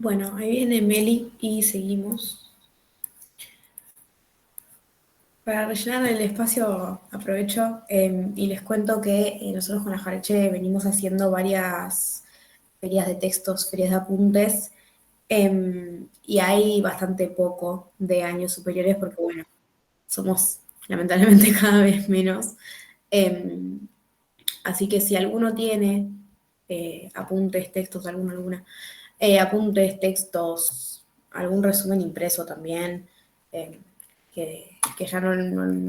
Bueno, ahí viene Meli y seguimos. Para rellenar el espacio, aprovecho y les cuento que nosotros con la Jareche venimos haciendo varias ferias de textos, ferias de apuntes, y hay bastante poco de años superiores porque, bueno, somos lamentablemente cada vez menos. Em, Así que si alguno tiene apuntes, textos, apuntes, textos, algún resumen impreso también, eh, que ya no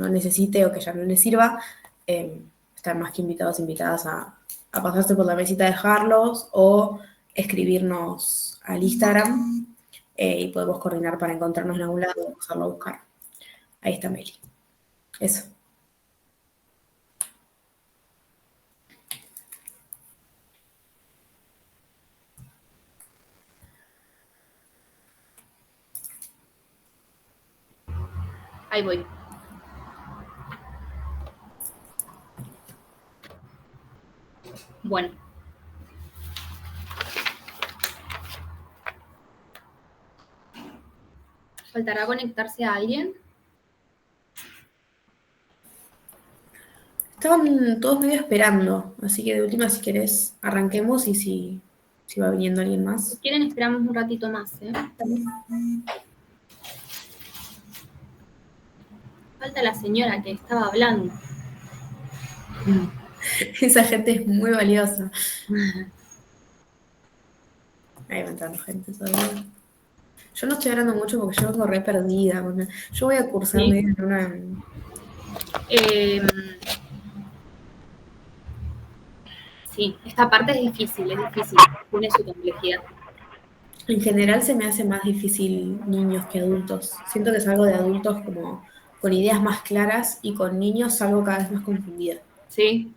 necesite o que ya no le sirva, están más que invitados, invitadas a pasarse por la mesita, dejarlos o escribirnos al Instagram, y podemos coordinar para encontrarnos en algún lado o pasarlo a buscar. Ahí está Meli. Eso. Ahí voy. Bueno. ¿Faltará conectarse a alguien? Estaban todos medio esperando, así que de última, si querés, arranquemos y si va viniendo alguien más. Si quieren, esperamos un ratito más, ¿eh? Falta la señora que estaba hablando. Esa gente es muy valiosa. Ahí va entrando gente todavía. Yo no estoy hablando mucho porque yo vengo re perdida. Yo voy a cursar Sí. medio en una... Sí, esta parte es difícil, tiene su complejidad. En general se me hace más difícil niños que adultos. Siento que salgo de adultos como con ideas más claras y con niños salgo cada vez más confundida. Sí.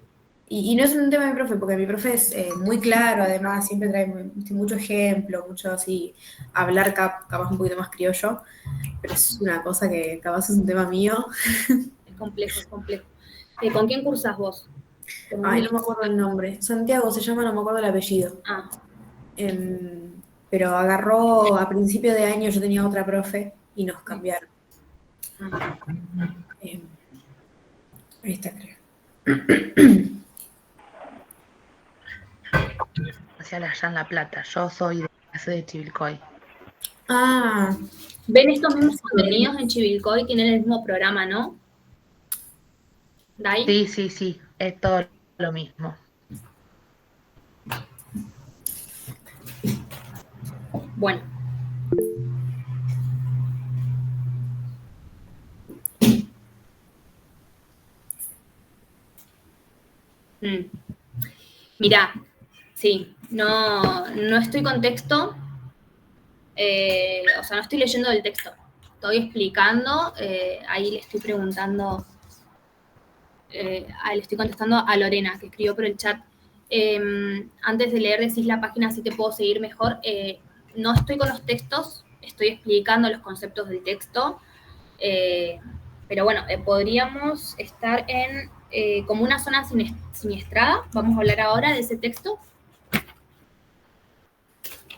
Y no es un tema de mi profe, porque mi profe es muy claro, además, siempre trae mucho ejemplo, mucho así, hablar capaz un poquito más criollo, pero es una cosa que capaz es un tema mío. Es complejo, es complejo. ¿Con quién cursas vos? Ay, no me acuerdo el nombre. Santiago se llama, no me acuerdo el apellido. Ah. Pero agarró a principio de año, yo tenía otra profe y nos cambiaron. Em, Ahí está, creo. Allá en La Plata. Yo soy de clase de Chivilcoy. Ah. ¿Ven estos mismos contenidos en Chivilcoy? Tienen el mismo programa, ¿no? ¿Dai? Sí. Es todo lo mismo. Bueno. Mirá, sí, no estoy con texto, o sea, no estoy leyendo del texto, estoy explicando, ahí le estoy preguntando, le estoy contestando a Lorena, que escribió por el chat. Antes de leer decís la página, así te puedo seguir mejor. No estoy con los textos, estoy explicando los conceptos del texto, pero bueno, podríamos estar en como una zona siniestrada. Vamos a hablar ahora de ese texto.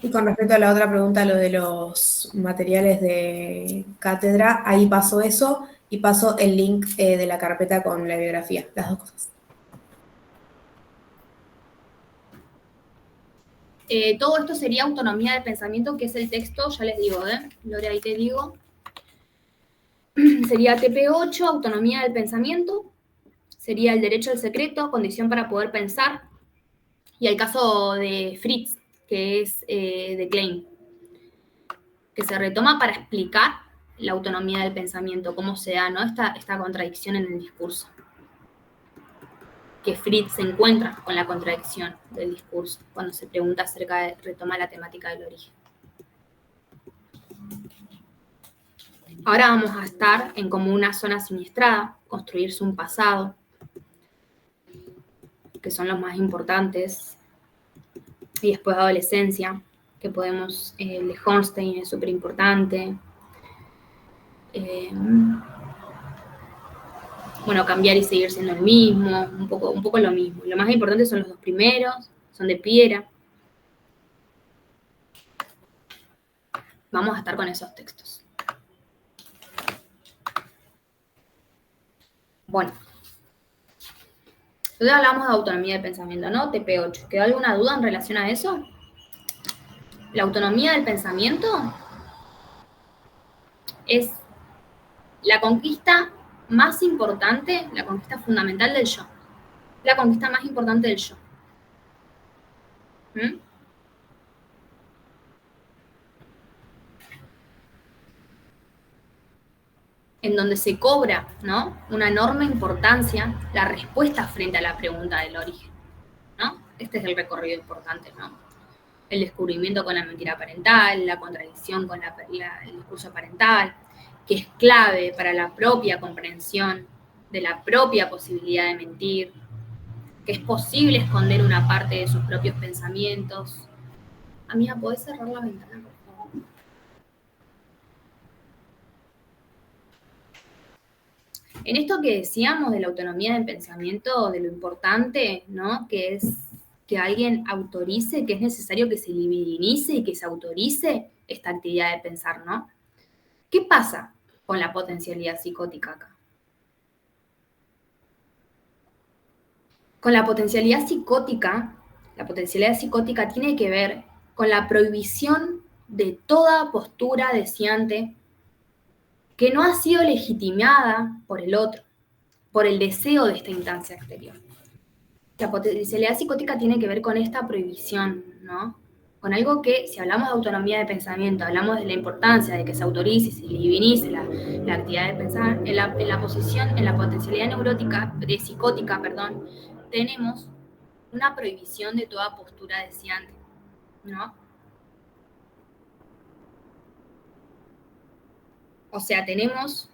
Y con respecto a la otra pregunta, lo de los materiales de cátedra, ahí pasó eso y pasó el link de la carpeta con la biografía, las dos cosas. Todo esto sería autonomía de pensamiento, que es el texto, ya les digo, Lore, ahí te digo. Sería TP8, autonomía del pensamiento. Sería el derecho al secreto, condición para poder pensar. Y el caso de Fritz, que es de Klein, que se retoma para explicar la autonomía del pensamiento, cómo se da, ¿no? Esta contradicción en el discurso. Que Fritz se encuentra con la contradicción del discurso cuando se pregunta acerca de retomar la temática del origen. Ahora vamos a estar en como una zona siniestrada, construirse un pasado, que son los más importantes, y después adolescencia, que podemos, el de Hornstein es súper importante. Bueno, cambiar y seguir siendo el mismo, un poco lo mismo. Lo más importante son los dos primeros, son de Piera. Vamos a estar con esos textos. Bueno. Entonces hablamos de autonomía de pensamiento, ¿no? TP8. ¿Quedó alguna duda en relación a eso? La autonomía del pensamiento es la conquista más importante, la conquista fundamental del yo. La conquista más importante del yo. ¿Mm? En donde se cobra, ¿no?, una enorme importancia la respuesta frente a la pregunta del origen, ¿no? Este es el recorrido importante, ¿no? El descubrimiento con la mentira parental, la contradicción con el discurso parental, que es clave para la propia comprensión de la propia posibilidad de mentir, que es posible esconder una parte de sus propios pensamientos. Amiga, ¿podés cerrar la ventana, por favor? En esto que decíamos de la autonomía del pensamiento, de lo importante, ¿no?, que es que alguien autorice, que es necesario que se libidinice y que se autorice esta actividad de pensar, ¿no? ¿Qué pasa con la potencialidad psicótica acá? Con la potencialidad psicótica tiene que ver con la prohibición de toda postura deseante que no ha sido legitimada por el otro, por el deseo de esta instancia exterior. La potencialidad psicótica tiene que ver con esta prohibición, ¿no? Con algo que, si hablamos de autonomía de pensamiento, hablamos de la importancia de que se autorice y se divinice la actividad de pensar, en la potencialidad neurótica, psicótica, tenemos una prohibición de toda postura deseante, ¿no? O sea, tenemos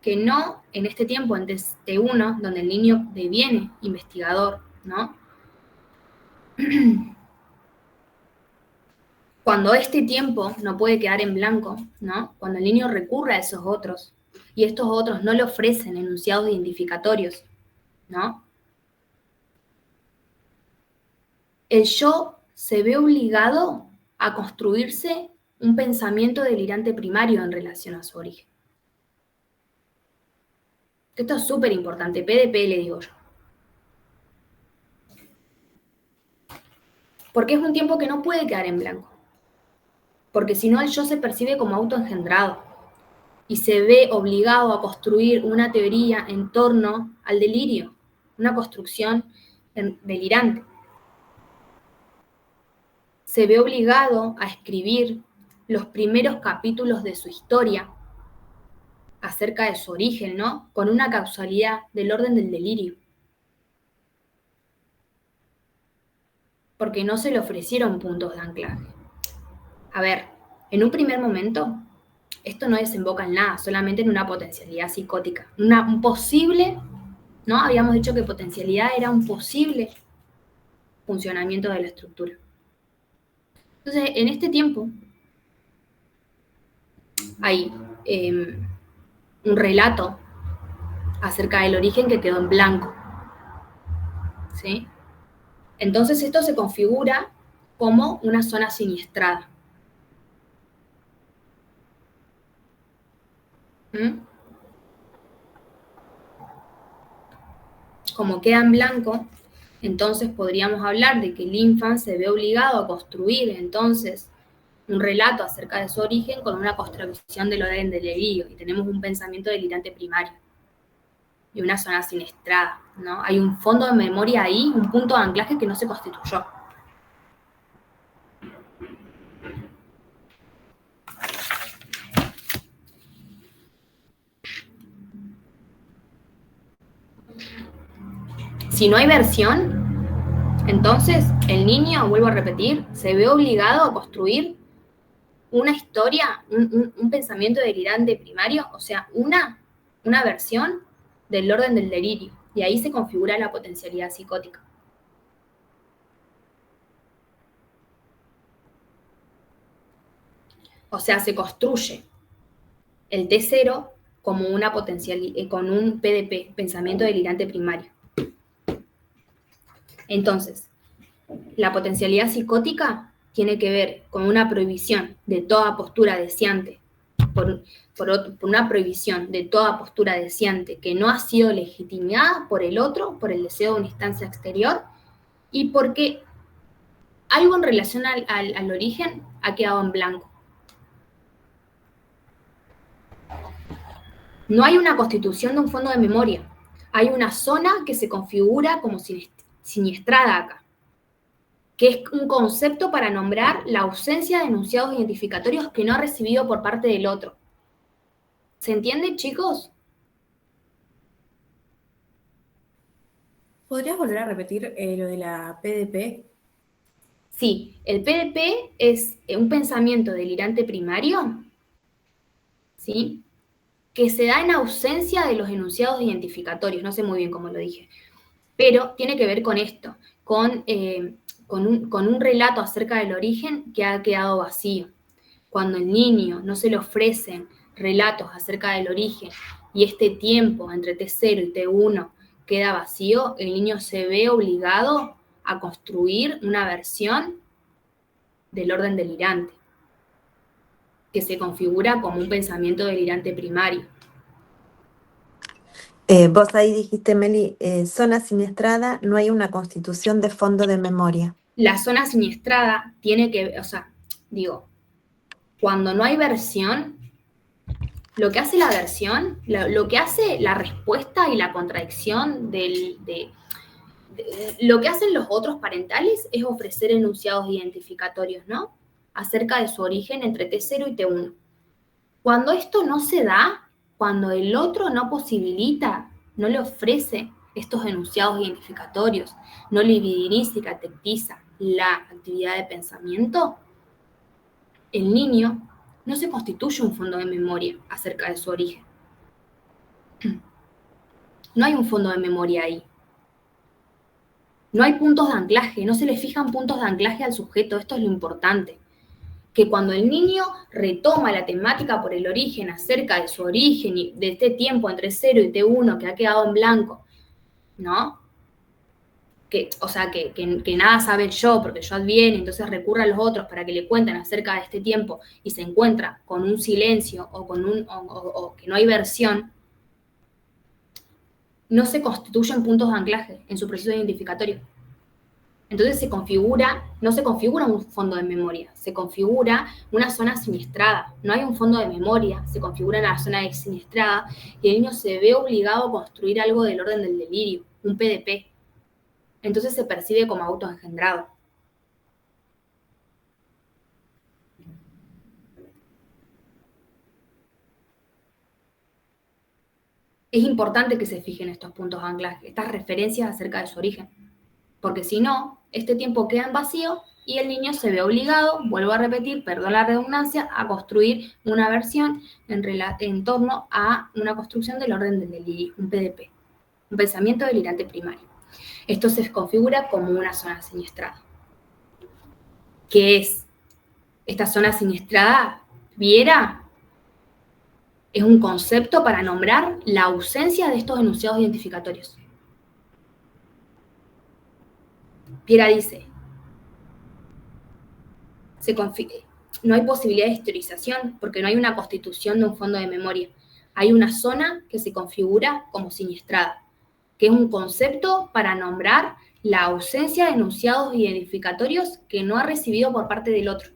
que no, en este tiempo, en T1, donde el niño deviene investigador, ¿no? Cuando este tiempo no puede quedar en blanco, ¿no? Cuando el niño recurre a esos otros, y estos otros no le ofrecen enunciados identificatorios, ¿no? El yo se ve obligado a construirse un pensamiento delirante primario en relación a su origen. Esto es súper importante, PDP le digo yo. Porque es un tiempo que no puede quedar en blanco. Porque si no, el yo se percibe como autoengendrado y se ve obligado a construir una teoría en torno al delirio, una construcción delirante. Se ve obligado a escribir los primeros capítulos de su historia acerca de su origen, ¿no? Con una causalidad del orden del delirio. Porque no se le ofrecieron puntos de anclaje. A ver, en un primer momento, esto no desemboca en nada, solamente en una potencialidad psicótica. Un posible, ¿no? Habíamos dicho que potencialidad era un posible funcionamiento de la estructura. Entonces, en este tiempo, hay un relato acerca del origen que quedó en blanco, ¿sí? Entonces, esto se configura como una zona siniestrada. Como queda en blanco, entonces podríamos hablar de que el infant se ve obligado a construir entonces un relato acerca de su origen con una construcción del orden del delirio, y tenemos un pensamiento delirante primario y una zona siniestrada, ¿no? Hay un fondo de memoria ahí, un punto de anclaje que no se constituyó. Si no hay versión, entonces el niño, vuelvo a repetir, se ve obligado a construir una historia, un pensamiento delirante primario, o sea, una versión del orden del delirio, y ahí se configura la potencialidad psicótica. O sea, se construye el T0 como una con un PDP, pensamiento delirante primario. Entonces, la potencialidad psicótica tiene que ver con una prohibición de toda postura deseante, por una prohibición de toda postura deseante que no ha sido legitimada por el otro, por el deseo de una instancia exterior, y porque algo en relación al origen ha quedado en blanco. No hay una constitución de un fondo de memoria. Hay una zona que se configura como siniestrada acá, que es un concepto para nombrar la ausencia de enunciados identificatorios que no ha recibido por parte del otro. ¿Se entiende, chicos? ¿Podrías volver a repetir lo de la PDP? Sí, el PDP es un pensamiento delirante primario, ¿sí?, que se da en ausencia de los enunciados identificatorios, no sé muy bien cómo lo dije, pero tiene que ver con esto, con un relato acerca del origen que ha quedado vacío. Cuando el niño no se le ofrecen relatos acerca del origen y este tiempo entre T0 y T1 queda vacío, el niño se ve obligado a construir una versión del orden delirante, que se configura como un pensamiento delirante primario. Vos ahí dijiste, Meli, zona siniestrada, no hay una constitución de fondo de memoria. La zona siniestrada tiene que, cuando no hay versión, lo que hace la versión, lo que hace la respuesta y la contradicción lo que hacen los otros parentales es ofrecer enunciados identificatorios, ¿no?, acerca de su origen entre T0 y T1. Cuando esto no se da, cuando el otro no posibilita, no le ofrece estos enunciados identificatorios, no le evidencia y catequiza la actividad de pensamiento, el niño no se constituye un fondo de memoria acerca de su origen. No hay un fondo de memoria ahí. No hay puntos de anclaje, no se le fijan puntos de anclaje al sujeto, esto es lo importante. Que cuando el niño retoma la temática por el origen, acerca de su origen y de este tiempo entre 0 y T1 que ha quedado en blanco, ¿no?, que nada sabe yo, porque yo adviene, entonces recurre a los otros para que le cuenten acerca de este tiempo y se encuentra con un silencio o que no hay versión, no se constituyen puntos de anclaje en su proceso identificatorio. Entonces no se configura un fondo de memoria, se configura una zona siniestrada. No hay un fondo de memoria, se configura una zona siniestrada y el niño se ve obligado a construir algo del orden del delirio, un PDP. Entonces se percibe como autoengendrado. Es importante que se fijen estos puntos de anclaje, estas referencias acerca de su origen, porque si no, este tiempo queda en vacío y el niño se ve obligado, vuelvo a repetir, perdón la redundancia, a construir una versión en torno a una construcción del orden del delirio, un PDP, un pensamiento delirante primario. Esto se configura como una zona siniestrada. ¿Qué es? Esta zona siniestrada, Viera, es un concepto para nombrar la ausencia de estos enunciados identificatorios. Viera dice, no hay posibilidad de historización porque no hay una constitución de un fondo de memoria. Hay una zona que se configura como siniestrada, que es un concepto para nombrar la ausencia de enunciados identificatorios que no ha recibido por parte del otro.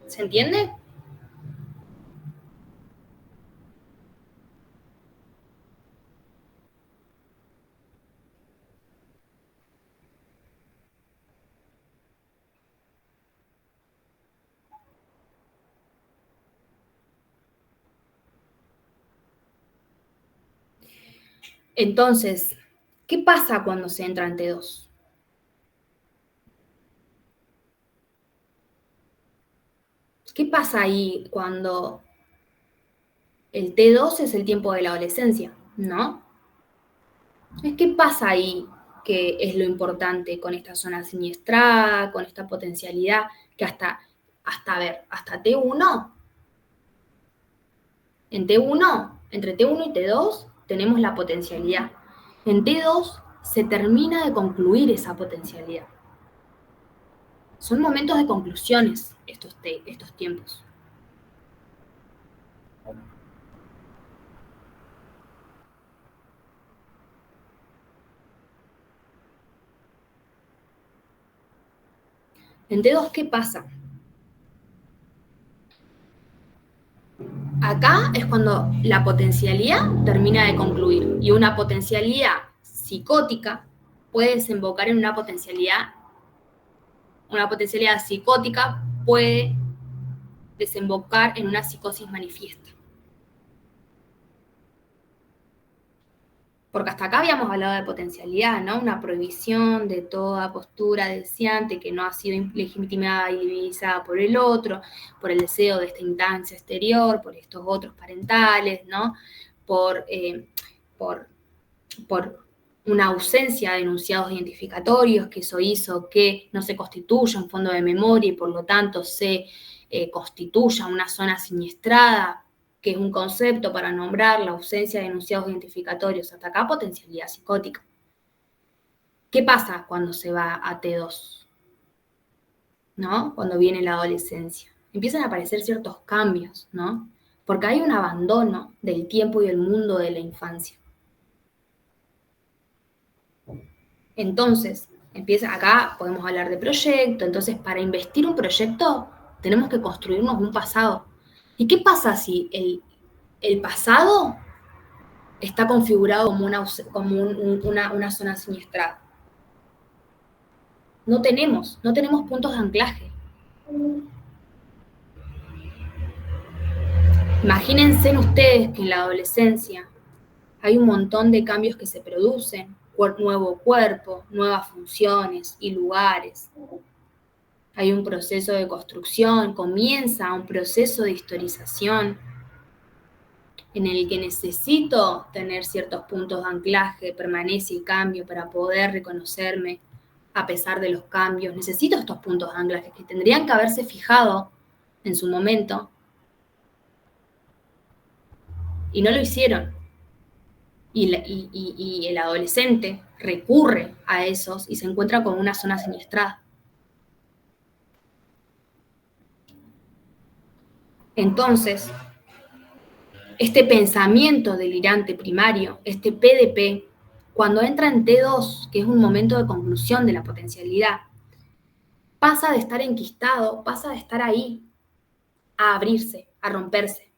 ¿Se entiende? Entonces, ¿qué pasa cuando se entra en T2? ¿Qué pasa ahí cuando el T2 es el tiempo de la adolescencia, ¿no? ¿Qué pasa ahí que es lo importante con esta zona siniestrada, con esta potencialidad, que hasta T1, en T1, entre T1 y T2, tenemos la potencialidad. En T2 se termina de concluir esa potencialidad. Son momentos de conclusiones estos tiempos. En T2, ¿qué pasa? Acá es cuando la potencialidad termina de concluir y una potencialidad psicótica puede desembocar en una potencialidad psicótica puede desembocar en una psicosis manifiesta. Porque hasta acá habíamos hablado de potencialidad, ¿no? Una prohibición de toda postura deseante que no ha sido legitimada y divisada por el otro, por el deseo de esta instancia exterior, por estos otros parentales, ¿no? Por una ausencia de enunciados identificatorios, que eso hizo que no se constituya un fondo de memoria y por lo tanto se constituya una zona siniestrada, que es un concepto para nombrar la ausencia de enunciados identificatorios. Hasta acá, potencialidad psicótica. ¿Qué pasa cuando se va a T2? ¿No? Cuando viene la adolescencia. Empiezan a aparecer ciertos cambios, ¿no? Porque hay un abandono del tiempo y del mundo de la infancia. Entonces, acá podemos hablar de proyecto. Entonces, para investir un proyecto, tenemos que construirnos un pasado. ¿Y qué pasa si el pasado está configurado como una zona siniestrada? No tenemos puntos de anclaje. Imagínense ustedes que en la adolescencia hay un montón de cambios que se producen, nuevo cuerpo, nuevas funciones y lugares. Hay un proceso de construcción, comienza un proceso de historización en el que necesito tener ciertos puntos de anclaje, permanencia y cambio para poder reconocerme a pesar de los cambios. Necesito estos puntos de anclaje que tendrían que haberse fijado en su momento y no lo hicieron. Y el adolescente recurre a esos y se encuentra con una zona siniestrada. Entonces, este pensamiento delirante primario, este PDP, cuando entra en T2, que es un momento de conclusión de la potencialidad, pasa de estar enquistado, pasa de estar ahí, a abrirse, a romperse.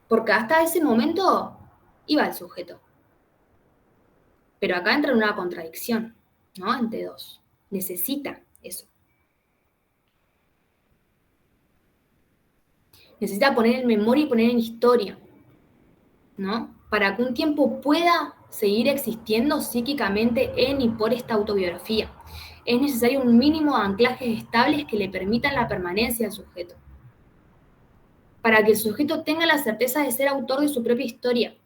Porque hasta ese momento iba el sujeto. Pero acá entra en una contradicción, ¿no? En T2. Necesita eso. Necesita poner en memoria y poner en historia, ¿no? Para que un tiempo pueda seguir existiendo psíquicamente en y por esta autobiografía. Es necesario un mínimo de anclajes estables que le permitan la permanencia del sujeto. Para que el sujeto tenga la certeza de ser autor de su propia historia.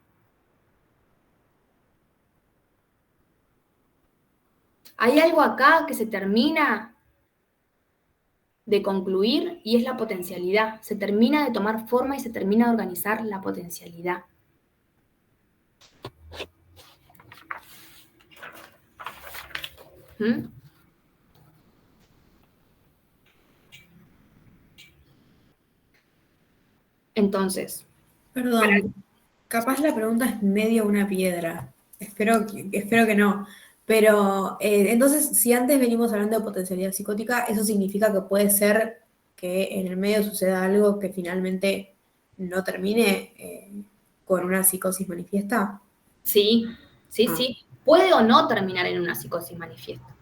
Hay algo acá que se termina de concluir y es la potencialidad. Se termina de tomar forma y se termina de organizar la potencialidad. ¿Mm? Entonces, perdón, capaz la pregunta es medio una piedra. Espero que no. Pero entonces, si antes venimos hablando de potencialidad psicótica, ¿eso significa que puede ser que en el medio suceda algo que finalmente no termine con una psicosis manifiesta? Sí. Puede o no terminar en una psicosis manifiesta.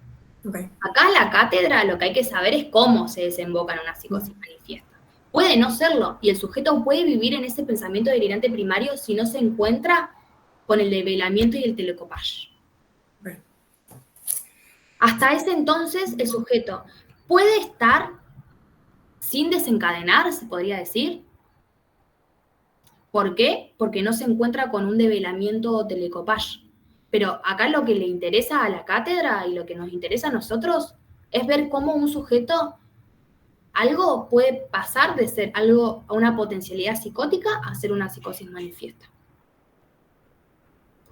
Okay. Acá en la cátedra lo que hay que saber es cómo se desemboca en una psicosis manifiesta. Puede no serlo, y el sujeto puede vivir en ese pensamiento delirante primario si no se encuentra con el develamiento y el telecopage. Okay. Hasta ese entonces, el sujeto puede estar sin desencadenar, se podría decir, ¿Por qué? Porque no se encuentra con un develamiento o telecopage. Pero acá lo que le interesa a la cátedra y lo que nos interesa a nosotros es ver cómo un sujeto, algo puede pasar de ser algo a una potencialidad psicótica a ser una psicosis manifiesta.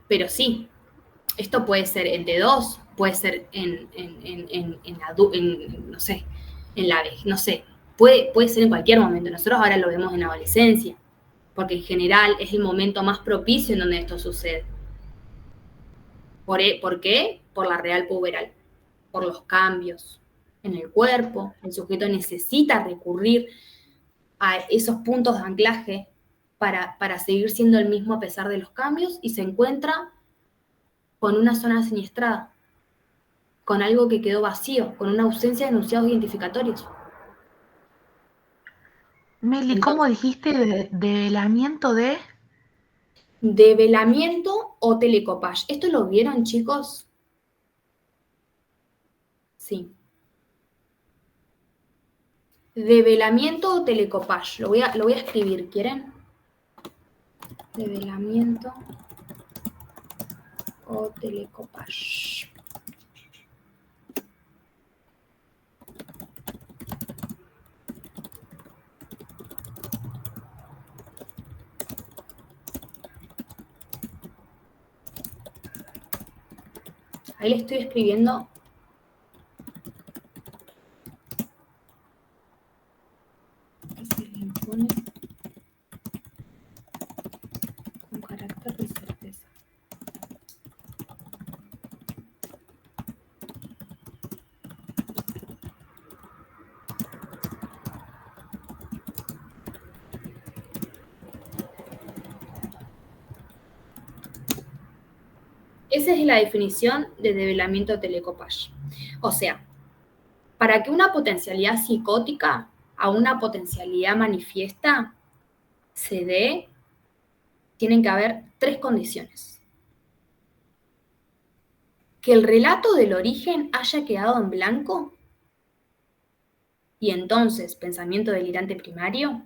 Pero sí, esto puede ser en T2, puede ser no sé, en la vejez, no sé, puede ser en cualquier momento. Nosotros ahora lo vemos en adolescencia, porque en general es el momento más propicio en donde esto sucede. ¿Por qué? Por la real puberal, por los cambios en el cuerpo. El sujeto necesita recurrir a esos puntos de anclaje para seguir siendo el mismo a pesar de los cambios y se encuentra con una zona siniestrada, con algo que quedó vacío, con una ausencia de enunciados identificatorios. Meli, ¿cómo Entonces, dijiste develamiento de? develamiento o telecopage. ¿Esto lo vieron, chicos? Sí. Develamiento o telecopage. Lo voy a escribir, ¿quieren? Develamiento o telecopage. Ahí le estoy escribiendo. Se le impone con carácter de certeza. Esa es la definición de develamiento telecopage. O sea, para que una potencialidad psicótica a una potencialidad manifiesta se dé, tienen que haber 3 condiciones. Que el relato del origen haya quedado en blanco y entonces pensamiento delirante primario,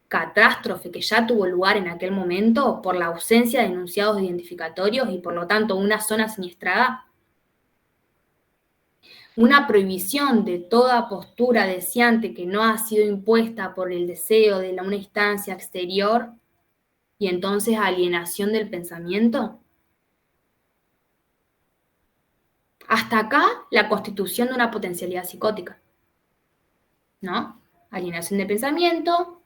catástrofe que ya tuvo lugar en aquel momento por la ausencia de enunciados identificatorios y por lo tanto una zona siniestrada, una prohibición de toda postura deseante que no ha sido impuesta por el deseo de una instancia exterior y entonces alienación del pensamiento. Hasta acá la constitución de una potencialidad psicótica, ¿no? Alienación de pensamiento,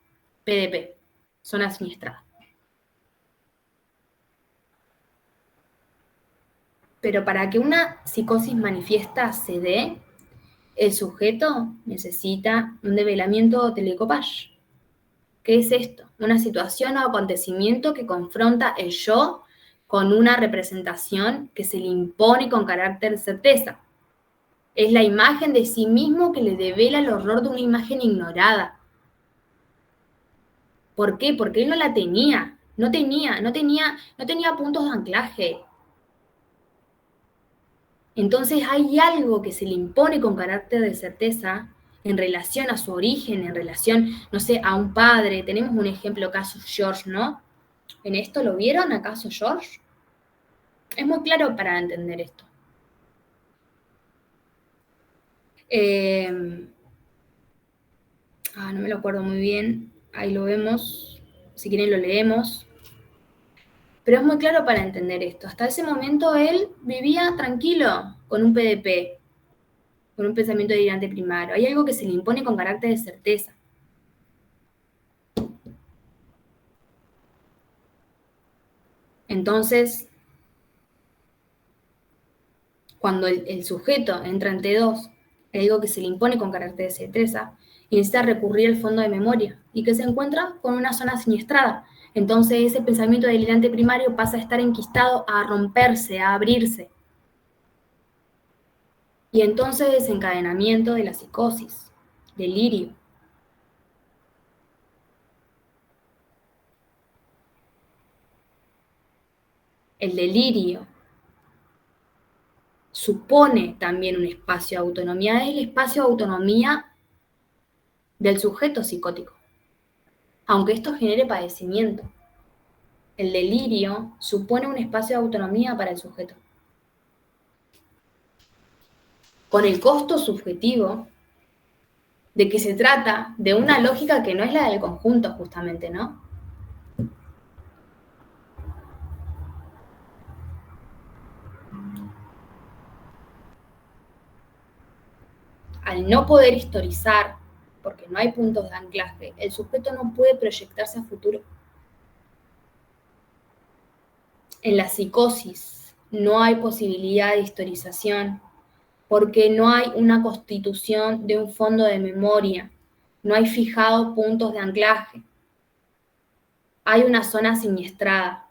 PDP, zona siniestrada. Pero para que una psicosis manifiesta se dé, el sujeto necesita un develamiento o telecopage. ¿Qué es esto? Una situación o acontecimiento que confronta el yo con una representación que se le impone con carácter de certeza. Es la imagen de sí mismo que le devela el horror de una imagen ignorada. ¿Por qué? Porque él no la tenía. No tenía puntos de anclaje. Entonces hay algo que se le impone con carácter de certeza en relación a su origen, en relación, no sé, a un padre. Tenemos un ejemplo, caso George, ¿no? ¿En esto lo vieron, acaso George? Es muy claro para entender esto. No me lo acuerdo muy bien. Ahí lo vemos. Si quieren lo leemos. Pero es muy claro para entender esto. Hasta ese momento él vivía tranquilo con un PDP, con un pensamiento delirante primario. Hay algo que se le impone con carácter de certeza. Entonces, cuando el sujeto entra en T2, hay algo que se le impone con carácter de certeza y necesita recurrir al fondo de memoria y que se encuentra con una zona siniestrada. Entonces ese pensamiento delirante primario pasa a estar enquistado, a romperse, a abrirse. Y entonces desencadenamiento de la psicosis, delirio. El delirio supone también un espacio de autonomía, es el espacio de autonomía del sujeto psicótico, aunque esto genere padecimiento. El delirio supone un espacio de autonomía para el sujeto, con el costo subjetivo de que se trata de una lógica que no es la del conjunto, justamente, ¿no? Al no poder historizar, porque no hay puntos de anclaje, el sujeto no puede proyectarse a futuro. En la psicosis no hay posibilidad de historización porque no hay una constitución de un fondo de memoria, no hay fijado puntos de anclaje. Hay una zona siniestrada,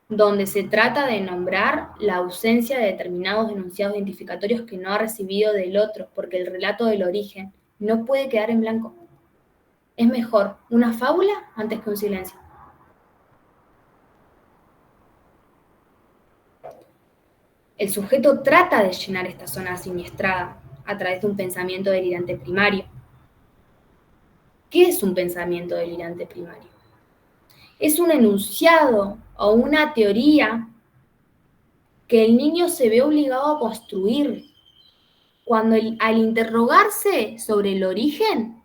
donde se trata de nombrar la ausencia de determinados enunciados identificatorios que no ha recibido del otro, porque el relato del origen no puede quedar en blanco. Es mejor una fábula antes que un silencio. El sujeto trata de llenar esta zona siniestrada a través de un pensamiento delirante primario. ¿Qué es un pensamiento delirante primario? Es un enunciado o una teoría que el niño se ve obligado a construir cuando al interrogarse sobre el origen,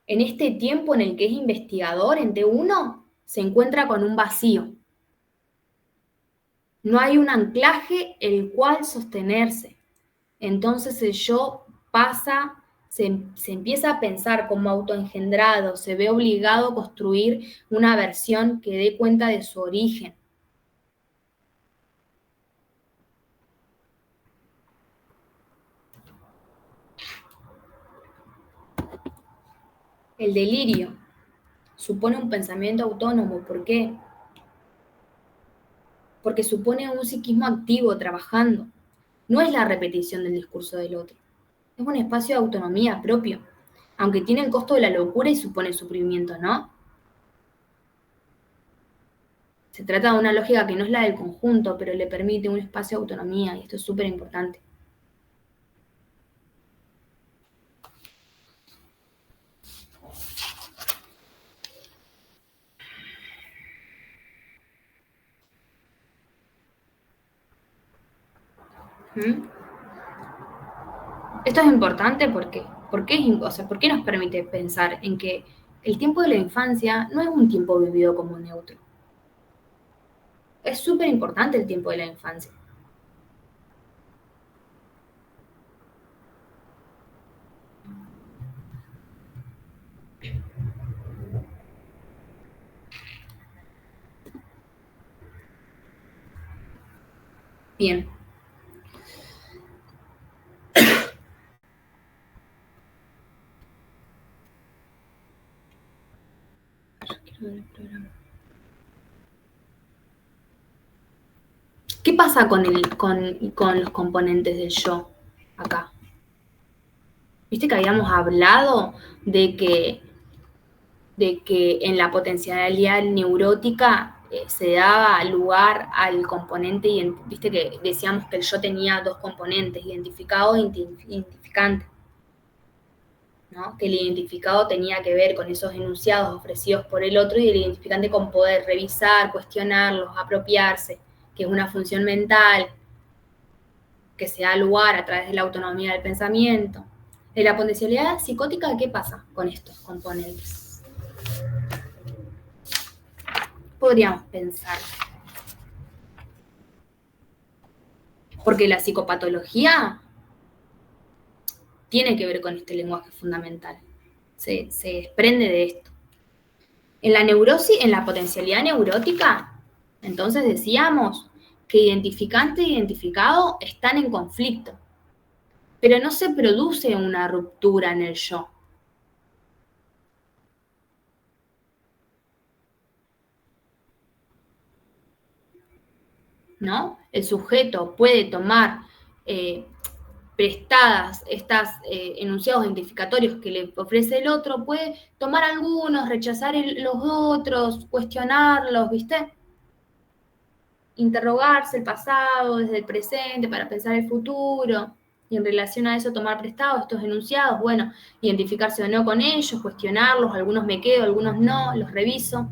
en este tiempo en el que es investigador en T1, se encuentra con un vacío. No hay un anclaje el cual sostenerse. Entonces el yo pasa, se empieza a pensar como autoengendrado, se ve obligado a construir una versión que dé cuenta de su origen. El delirio supone un pensamiento autónomo. ¿Por qué? Porque supone un psiquismo activo, trabajando. No es la repetición del discurso del otro. Es un espacio de autonomía propio, aunque tiene el costo de la locura y supone sufrimiento, ¿no? Se trata de una lógica que no es la del conjunto, pero le permite un espacio de autonomía, y esto es súper importante. Esto es importante porque, ¿por qué nos permite pensar en que el tiempo de la infancia no es un tiempo vivido como neutro? Es súper importante el tiempo de la infancia. Bien. ¿Qué pasa con los componentes del yo acá? Viste que habíamos hablado de que en la potencialidad neurótica se daba lugar al componente, viste que decíamos que el yo tenía dos componentes, identificado e identificante, ¿no? Que el identificado tenía que ver con esos enunciados ofrecidos por el otro y el identificante con poder revisar, cuestionarlos, apropiarse, que es una función mental que se da lugar a través de la autonomía del pensamiento. En la potencialidad psicótica, ¿qué pasa con estos componentes? Podríamos pensar. Porque la psicopatología tiene que ver con este lenguaje fundamental. Se desprende de esto. En la neurosis, en la potencialidad neurótica, entonces decíamos que identificante e identificado están en conflicto, pero no se produce una ruptura en el yo. ¿No? El sujeto puede tomar prestadas estos enunciados identificatorios que le ofrece el otro, puede tomar algunos, rechazar los otros, cuestionarlos, ¿viste? Interrogarse el pasado desde el presente para pensar el futuro. Y en relación a eso, tomar prestado estos enunciados, bueno, identificarse o no con ellos, cuestionarlos, algunos me quedo, algunos no, los reviso.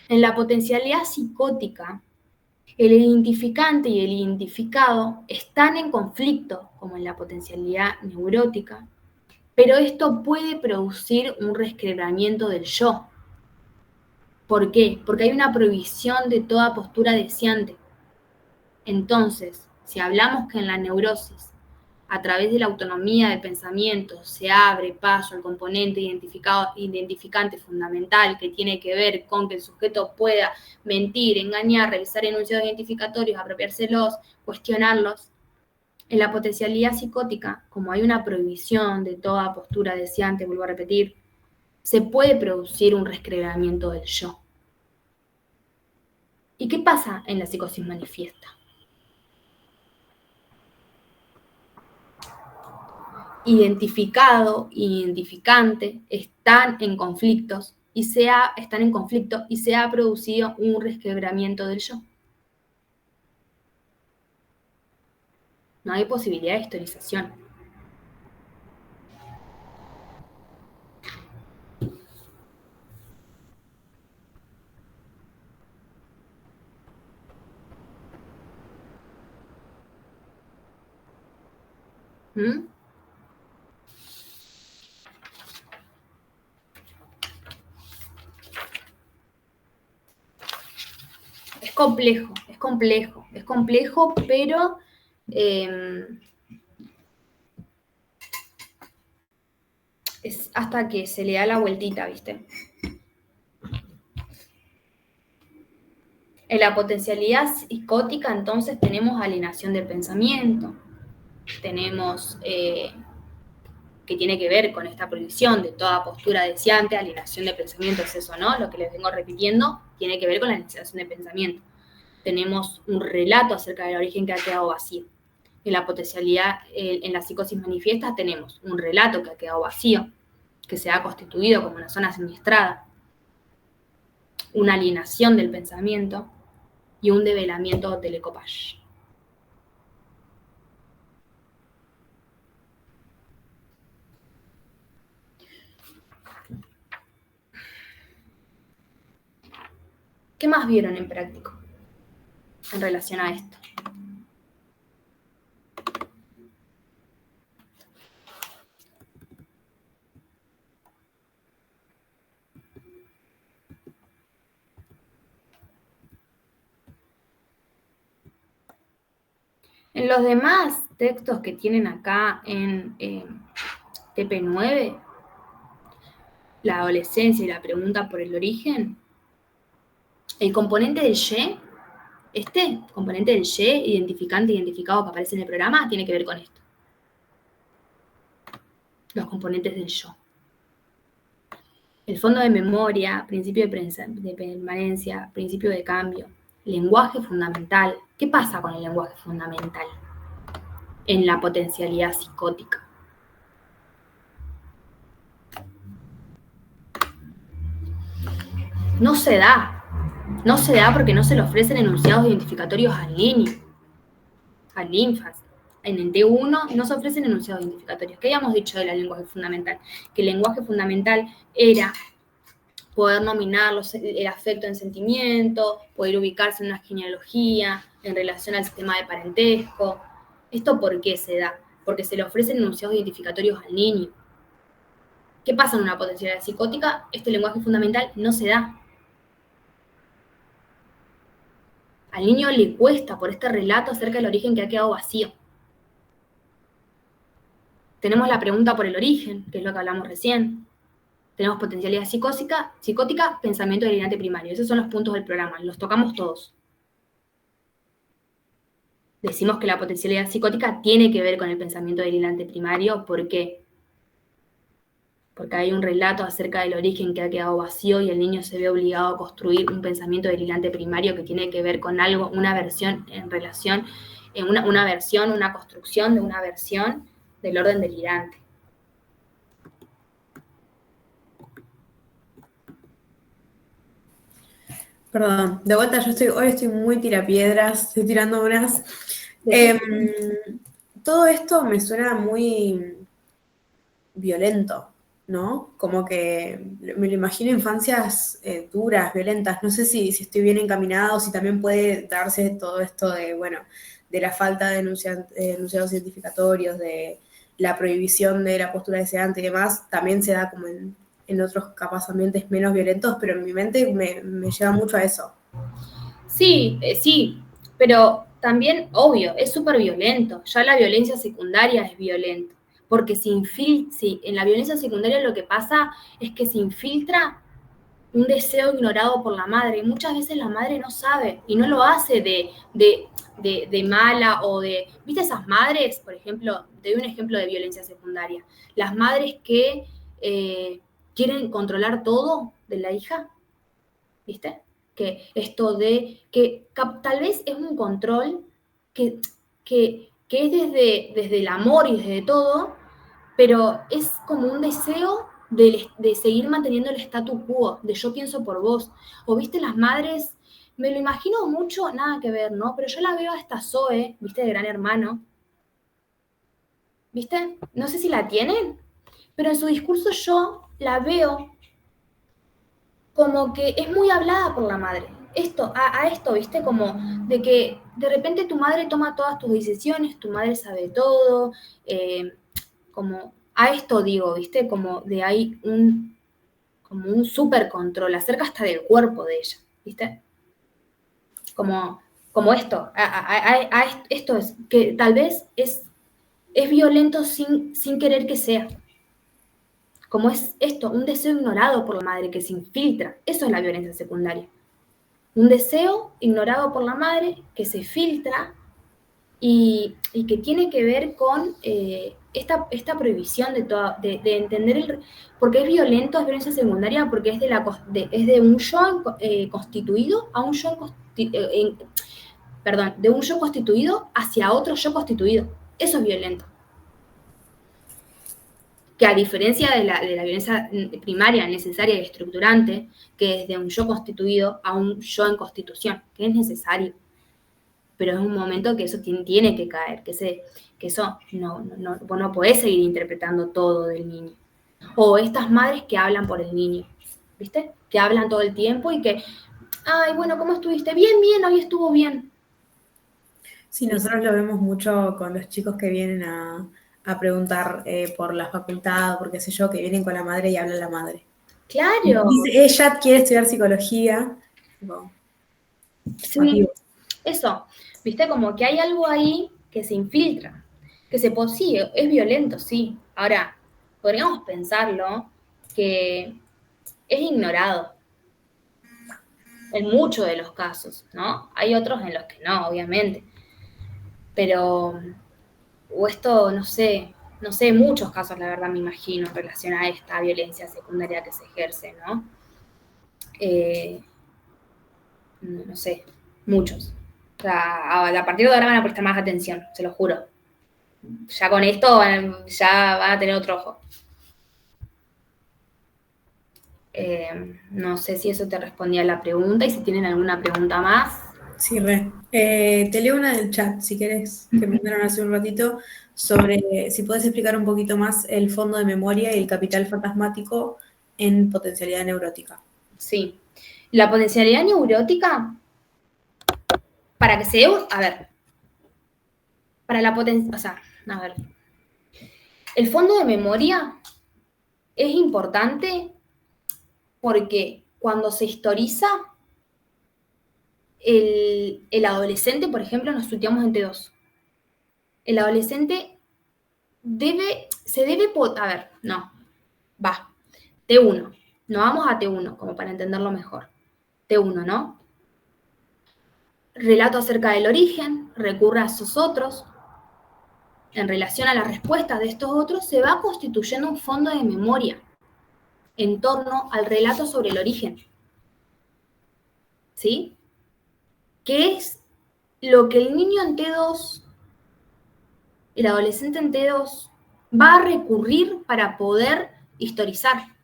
En la potencialidad psicótica, el identificante y el identificado están en conflicto, como en la potencialidad neurótica, pero esto puede producir un resquebramiento del yo. ¿Por qué? Porque hay una prohibición de toda postura deseante. Entonces, si hablamos que en la neurosis, a través de la autonomía del pensamiento, se abre paso al componente identificante fundamental que tiene que ver con que el sujeto pueda mentir, engañar, revisar enunciados identificatorios, apropiárselos, cuestionarlos, en la potencialidad psicótica, como hay una prohibición de toda postura deseante, vuelvo a repetir, se puede producir un resquebramiento del yo. ¿Y qué pasa en la psicosis manifiesta? Identificado e identificante están en conflicto y se ha producido un resquebramiento del yo. No hay posibilidad de historización. ¿Mm? Es complejo, pero es hasta que se le da la vueltita, ¿viste? En la potencialidad psicótica, entonces, tenemos alienación del pensamiento, tenemos que tiene que ver con esta prohibición de toda postura deseante, alienación de pensamiento, es eso, ¿no? Lo que les vengo repitiendo tiene que ver con la alienación de pensamiento. Tenemos un relato acerca del origen que ha quedado vacío. En la potencialidad, en la psicosis manifiesta, tenemos un relato que ha quedado vacío, que se ha constituido como una zona siniestrada, una alienación del pensamiento y un develamiento del ecopage. ¿Qué más vieron en práctico en relación a esto? En los demás textos que tienen acá en TP9, la adolescencia y la pregunta por el origen, el componente del Y, este componente del Y, identificante, identificado que aparece en el programa, tiene que ver con esto. Los componentes del yo. El fondo de memoria, principio de permanencia, principio de cambio, lenguaje fundamental. ¿Qué pasa con el lenguaje fundamental en la potencialidad psicótica? No se da porque no se le ofrecen enunciados identificatorios al niño, al ínfase. En el T1 no se ofrecen enunciados identificatorios. ¿Qué habíamos dicho del lenguaje fundamental? Que el lenguaje fundamental era poder nominar el afecto en sentimiento, poder ubicarse en una genealogía, en relación al sistema de parentesco. ¿Esto por qué se da? Porque se le ofrecen enunciados identificatorios al niño. ¿Qué pasa en una potencialidad psicótica? Este lenguaje fundamental no se da. Al niño le cuesta por este relato acerca del origen que ha quedado vacío. Tenemos la pregunta por el origen, que es lo que hablamos recién. Tenemos potencialidad psicótica, pensamiento delirante primario. Esos son los puntos del programa, los tocamos todos. Decimos que la potencialidad psicótica tiene que ver con el pensamiento delirante primario. ¿Por qué? Porque hay un relato acerca del origen que ha quedado vacío y el niño se ve obligado a construir un pensamiento delirante primario que tiene que ver con algo, una versión en relación, una construcción de una versión del orden delirante. Perdón, de vuelta hoy estoy muy tirapiedras, estoy tirando unas. todo esto me suena muy violento, ¿no? Como que me lo imagino infancias duras, violentas. No sé si estoy bien encaminado, si también puede darse todo esto de, bueno, de la falta de enunciados identificatorios, de la prohibición de la postura deseante y demás, también se da como en otros capaz ambientes menos violentos, pero en mi mente me lleva mucho a eso. Sí, sí, pero también, obvio, es súper violento. Ya la violencia secundaria es violenta, porque sí, en la violencia secundaria lo que pasa es que se infiltra un deseo ignorado por la madre. Y muchas veces la madre no sabe y no lo hace de mala o de... ¿Viste esas madres? Por ejemplo, te doy un ejemplo de violencia secundaria. Las madres que quieren controlar todo de la hija, ¿viste? Que esto de que tal vez es un control que, que es desde el amor y desde todo, pero es como un deseo de seguir manteniendo el statu quo, de yo pienso por vos. O viste las madres, me lo imagino mucho, nada que ver, ¿no? Pero yo la veo a esta Zoe, viste, de Gran Hermano, ¿viste? No sé si la tienen, pero en su discurso yo la veo como que es muy hablada por la madre. A esto, ¿viste? Como de que de repente tu madre toma todas tus decisiones, tu madre sabe todo, como a esto digo, ¿viste? Como de ahí como un súper control, acerca hasta del cuerpo de ella, ¿viste? Como esto, esto es, que tal vez es violento sin querer que sea. Como es esto, un deseo ignorado por la madre que se infiltra. Eso es la violencia secundaria. Un deseo ignorado por la madre que se filtra y que tiene que ver con esta prohibición de entender porque es violento, es violencia secundaria, porque es de un yo constituido a un yo perdón, de un yo constituido hacia otro yo constituido. Eso es violento. Que a diferencia de la violencia primaria, necesaria y estructurante, que es de un yo constituido a un yo en constitución, que es necesario. Pero es un momento que eso tiene que caer, que eso vos no podés seguir interpretando todo del niño. O estas madres que hablan por el niño, ¿viste? Que hablan todo el tiempo y que, ay, bueno, ¿cómo estuviste? Bien, bien, hoy estuvo bien. Sí, nosotros lo vemos mucho con los chicos que vienen a preguntar por la facultad, por qué sé yo, que vienen con la madre y habla la madre. Claro. Dice, ella quiere estudiar psicología. Tipo, Sí, eso, viste, como que hay algo ahí que se infiltra, sí, es violento, sí. Ahora, podríamos pensarlo que es ignorado en muchos de los casos, ¿no? Hay otros en los que no, obviamente. Pero, o esto, no sé, muchos casos, la verdad, me imagino, en relación a esta violencia secundaria que se ejerce, ¿no? No sé, muchos. O sea, a partir de ahora van a prestar más atención, se lo juro. Ya con esto ya van a tener otro ojo. No sé si eso te respondía a la pregunta y si tienen alguna pregunta más. Sí, re. Te leo una del chat, si querés, que me mandaron hace un ratito, sobre si puedes explicar un poquito más el fondo de memoria y el capital fantasmático en potencialidad neurótica. Sí. La potencialidad neurótica, para que se dé, a ver, para la potencia, o sea, a ver, el fondo de memoria es importante porque cuando se historiza, el adolescente, por ejemplo, nos tuteamos en T2. El adolescente a ver, no, va, T1, no vamos a T1, como para entenderlo mejor. T1, ¿no? Relato acerca del origen, recurre a esos otros. En relación a las respuestas de estos otros, se va constituyendo un fondo de memoria en torno al relato sobre el origen. ¿Sí? Que es lo que el niño en T2, el adolescente en T2, va a recurrir para poder historizar.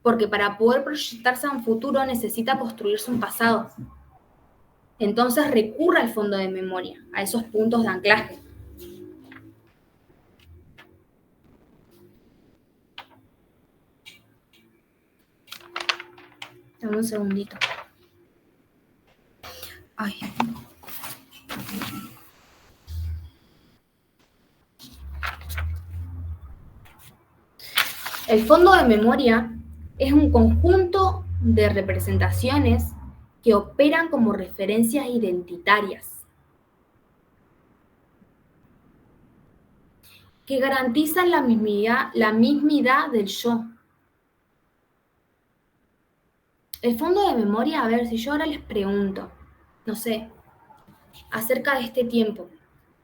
Porque para poder proyectarse a un futuro necesita construirse un pasado. Entonces recurre al fondo de memoria, a esos puntos de anclaje. Dame un segundito. Ay. El fondo de memoria es un conjunto de representaciones que operan como referencias identitarias, que garantizan la mismidad del yo. El fondo de memoria, a ver, si yo ahora les pregunto, no sé, acerca de este tiempo,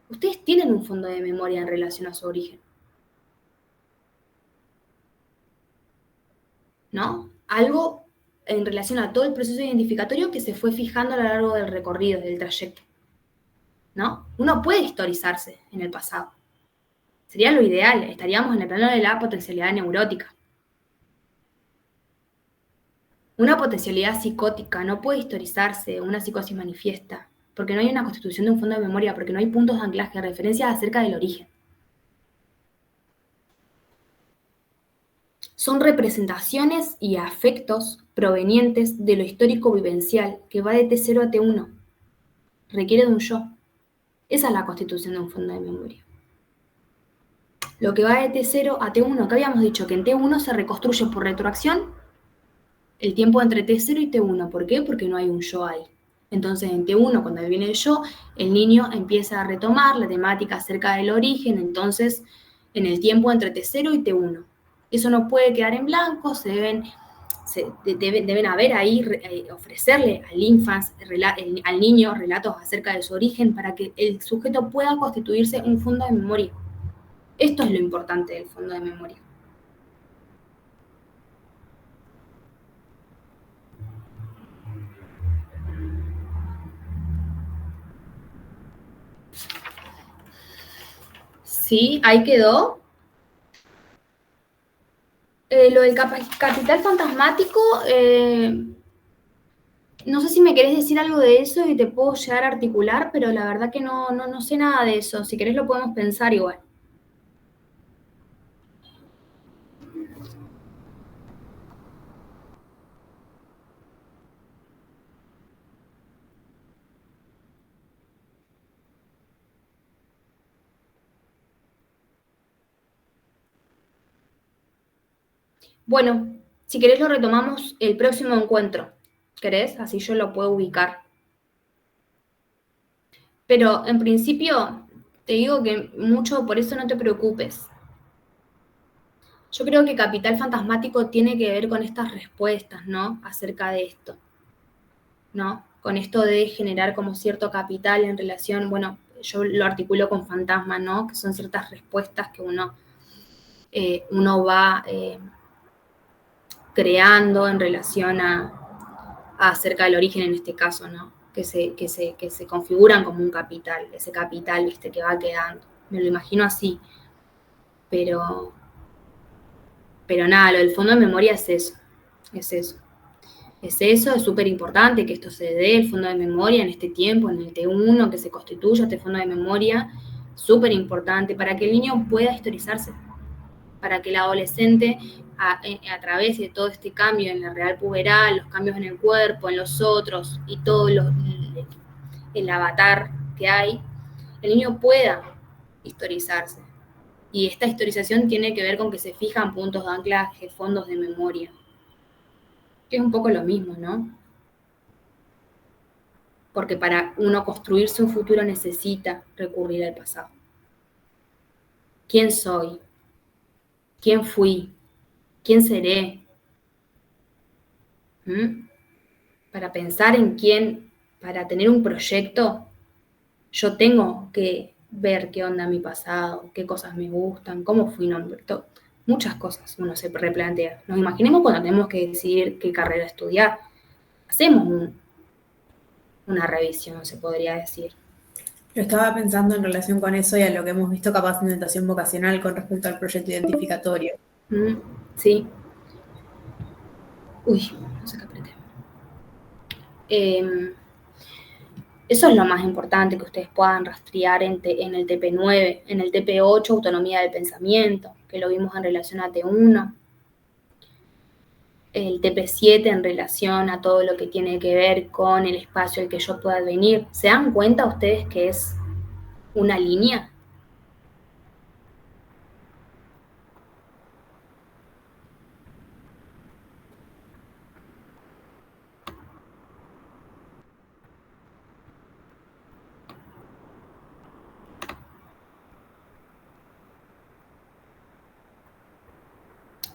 ¿ustedes tienen un fondo de memoria en relación a su origen? ¿No? Algo en relación a todo el proceso identificatorio que se fue fijando a lo largo del recorrido, del trayecto, ¿no? Uno puede historizarse en el pasado. Sería lo ideal, estaríamos en el plano de la potencialidad neurótica. Una potencialidad psicótica no puede historizarse, una psicosis manifiesta, porque no hay una constitución de un fondo de memoria, porque no hay puntos de anclaje, referencias acerca del origen. Son representaciones y afectos provenientes de lo histórico vivencial, que va de T0 a T1. Requiere de un yo. Esa es la constitución de un fondo de memoria. Lo que va de T0 a T1, que habíamos dicho que en T1 se reconstruye por retroacción el tiempo entre T0 y T1. ¿Por qué? Porque no hay un yo ahí. Entonces en T1, cuando viene el yo, el niño empieza a retomar la temática acerca del origen, entonces en el tiempo entre T0 y T1. Eso no puede quedar en blanco, deben haber ahí, ofrecerle al niño relatos acerca de su origen para que el sujeto pueda constituirse un fondo de memoria. Esto es lo importante del fondo de memoria. Sí, ahí quedó. Lo del capital fantasmático, no sé si me querés decir algo de eso y te puedo llegar a articular, pero la verdad que no sé nada de eso. Si querés lo podemos pensar igual. Bueno, si querés lo retomamos el próximo encuentro. ¿Querés? Así yo lo puedo ubicar. Pero en principio te digo que mucho, por eso no te preocupes. Yo creo que capital fantasmático tiene que ver con estas respuestas, ¿no? Acerca de esto, ¿no? Con esto de generar como cierto capital en relación, bueno, yo lo articulo con fantasma, ¿no? Que son ciertas respuestas que uno va creando en relación a acerca del origen en este caso, ¿no? Que se configuran como un capital, ese capital, ¿viste? Que va quedando. Me lo imagino así. Pero nada, lo del fondo de memoria es eso. Es eso. Es súper importante que esto se dé, el fondo de memoria en este tiempo, en el T1, que se constituya este fondo de memoria, súper importante para que el niño pueda historizarse, para que el adolescente, a través de todo este cambio en la real puberal, los cambios en el cuerpo, en los otros y todo el avatar que hay, el niño pueda historizarse. Y esta historización tiene que ver con que se fijan puntos de anclaje, fondos de memoria, que es un poco lo mismo, ¿no? Porque para uno construirse un futuro necesita recurrir al pasado. ¿Quién soy? ¿Quién fui? ¿Quién seré? Para pensar en quién, para tener un proyecto, yo tengo que ver qué onda mi pasado, qué cosas me gustan, cómo fui nombre, muchas cosas uno se replantea. Nos imaginemos cuando tenemos que decidir qué carrera estudiar. Hacemos una revisión, se podría decir. Lo estaba pensando en relación con eso y a lo que hemos visto capaz en orientación vocacional con respecto al proyecto identificatorio. Sí. Uy, no sé qué apreté. Eso es lo más importante, que ustedes puedan rastrear en el TP9, en el TP8, autonomía del pensamiento, que lo vimos en relación a T1. el TP7 en relación a todo lo que tiene que ver con el espacio al que yo pueda venir. ¿Se dan cuenta ustedes que es una línea?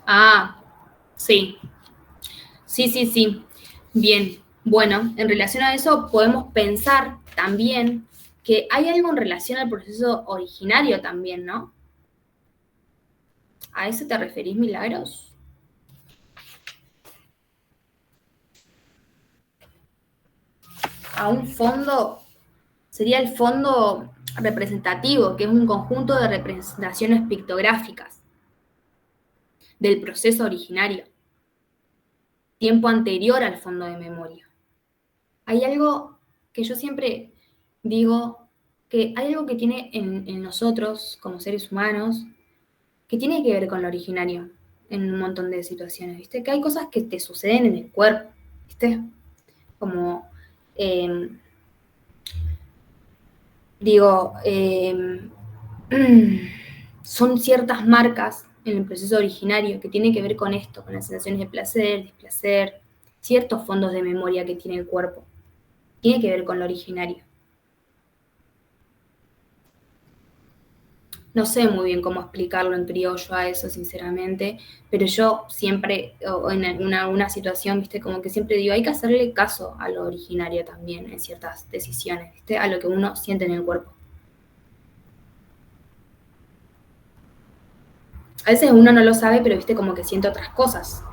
Ah, sí. Sí. Bien. Bueno, en relación a eso podemos pensar también que hay algo en relación al proceso originario también, ¿no? ¿A eso te referís, Milagros? A un fondo, sería el fondo representativo, que es un conjunto de representaciones pictográficas del proceso originario, tiempo anterior al fondo de memoria. Hay algo que yo siempre digo, que hay algo que tiene en nosotros como seres humanos, que tiene que ver con lo originario en un montón de situaciones, ¿viste? Que hay cosas que te suceden en el cuerpo, ¿viste? Como, eh, digo, son ciertas marcas en el proceso originario que tienen que ver con esto, con las sensaciones de placer, displacer, ciertos fondos de memoria que tiene el cuerpo. Tiene que ver con lo originario. No sé muy bien cómo explicarlo en criollo a eso, sinceramente, pero yo siempre, o en alguna situación, viste, como que siempre digo, hay que hacerle caso a lo originario también en ciertas decisiones, viste, a lo que uno siente en el cuerpo. A veces uno no lo sabe, pero viste, como que siente otras cosas.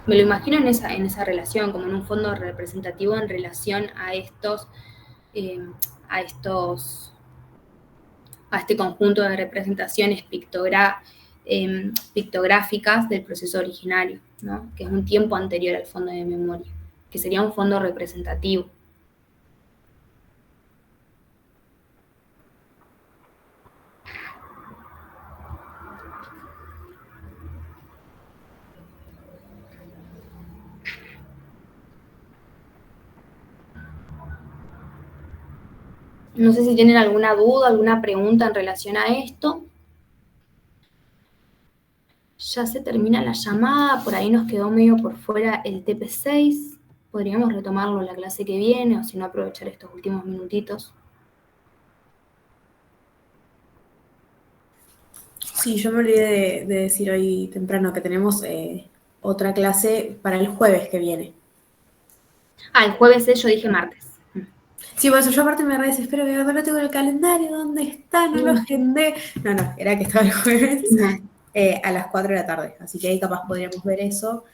Me lo imagino en esa relación, como en un fondo representativo en relación a eh, a estos a este conjunto de representaciones pictográficas del proceso originario, ¿no? Que es un tiempo anterior al fondo de memoria, que sería un fondo representativo. No sé si tienen alguna duda, alguna pregunta en relación a esto. Ya se termina la llamada, por ahí nos quedó medio por fuera el TP6. Podríamos retomarlo la clase que viene, o si no, aprovechar estos últimos minutitos. Sí, yo me olvidé de decir hoy temprano que tenemos otra clase para el jueves que viene. Ah, el jueves es, yo dije martes. Sí, por eso yo aparte me re desespero, que no tengo el calendario, ¿dónde está? No lo agendé. No, era que estaba el jueves a las 4 de la tarde, así que ahí capaz podríamos ver eso.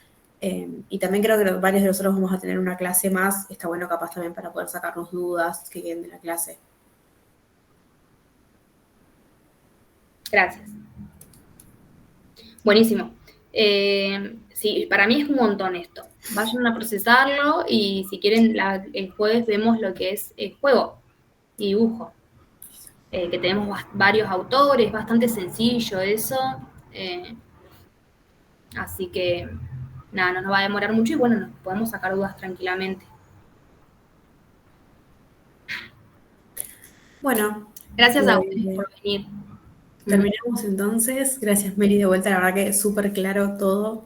Y también creo que varios de nosotros vamos a tener una clase más, está bueno capaz también para poder sacarnos dudas que queden de la clase. Gracias. Buenísimo. Sí, para mí es un montón esto. Vayan a procesarlo y si quieren el jueves vemos lo que es el juego y dibujo. Que tenemos varios autores, bastante sencillo eso. Así que nada, no nos va a demorar mucho y bueno, nos podemos sacar dudas tranquilamente. Bueno, Gracias a ustedes por venir. terminamos entonces. Gracias, Meli, de vuelta. La verdad que es súper claro todo.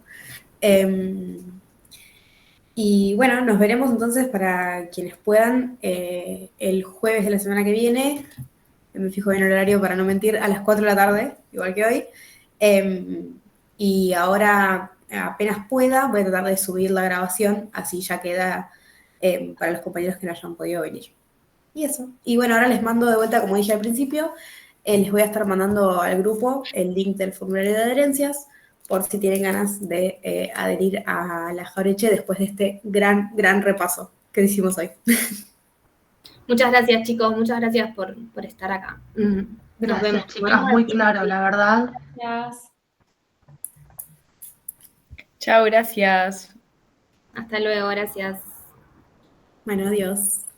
Y bueno, nos veremos entonces para quienes puedan el jueves de la semana que viene. Me fijo bien el horario para no mentir, a las 4 de la tarde, igual que hoy. Y ahora, apenas pueda, voy a tratar de subir la grabación, así ya queda para los compañeros que no hayan podido venir. Y eso. Y bueno, ahora les mando de vuelta, como dije al principio, les voy a estar mandando al grupo el link del formulario de adherencias por si tienen ganas de adherir a la Jaureche después de este gran repaso que hicimos hoy. Muchas gracias, chicos. Muchas gracias por estar acá. Nos Gracias, vemos. chicas, muy claro, la verdad. Gracias. Chao, gracias. Hasta luego. Gracias. Bueno, adiós.